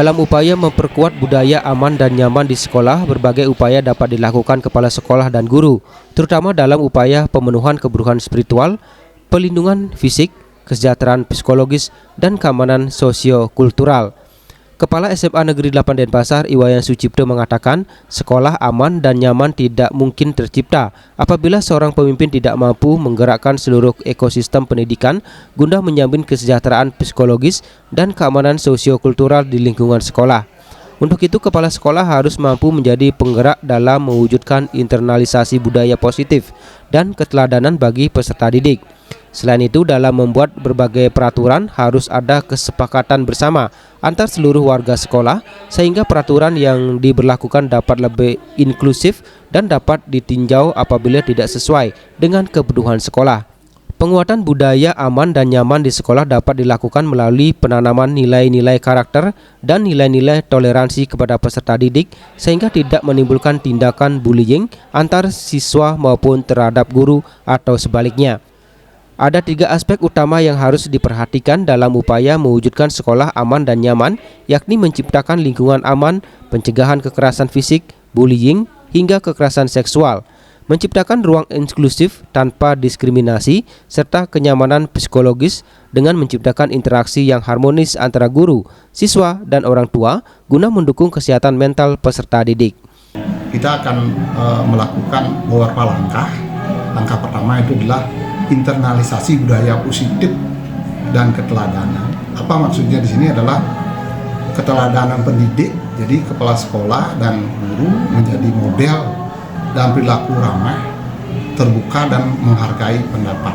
Dalam upaya memperkuat budaya aman dan nyaman di sekolah, berbagai upaya dapat dilakukan kepala sekolah dan guru, terutama dalam upaya pemenuhan kebutuhan spiritual, pelindungan fisik, kesejahteraan psikologis, dan keamanan sosio-kultural. Kepala SMA Negeri 8 Denpasar, Iwayan Sucipto mengatakan, sekolah aman dan nyaman tidak mungkin tercipta apabila seorang pemimpin tidak mampu menggerakkan seluruh ekosistem pendidikan guna menjamin kesejahteraan psikologis dan keamanan sosio-kultural di lingkungan sekolah. Untuk itu, kepala sekolah harus mampu menjadi penggerak dalam mewujudkan internalisasi budaya positif dan keteladanan bagi peserta didik. Selain itu, dalam membuat berbagai peraturan harus ada kesepakatan bersama antar seluruh warga sekolah sehingga peraturan yang diberlakukan dapat lebih inklusif dan dapat ditinjau apabila tidak sesuai dengan kebutuhan sekolah. Penguatan budaya aman dan nyaman di sekolah dapat dilakukan melalui penanaman nilai-nilai karakter dan nilai-nilai toleransi kepada peserta didik sehingga tidak menimbulkan tindakan bullying antar siswa maupun terhadap guru atau sebaliknya. Ada 3 aspek utama yang harus diperhatikan dalam upaya mewujudkan sekolah aman dan nyaman, yakni menciptakan lingkungan aman, pencegahan kekerasan fisik, bullying, hingga kekerasan seksual, menciptakan ruang inklusif tanpa diskriminasi, serta kenyamanan psikologis dengan menciptakan interaksi yang harmonis antara guru, siswa, dan orang tua guna mendukung kesehatan mental peserta didik. Kita akan melakukan beberapa langkah. Langkah pertama itu adalah internalisasi budaya positif dan keteladanan. Apa maksudnya di sini adalah keteladanan pendidik, jadi kepala sekolah dan guru menjadi model dan perilaku ramah, terbuka dan menghargai pendapat.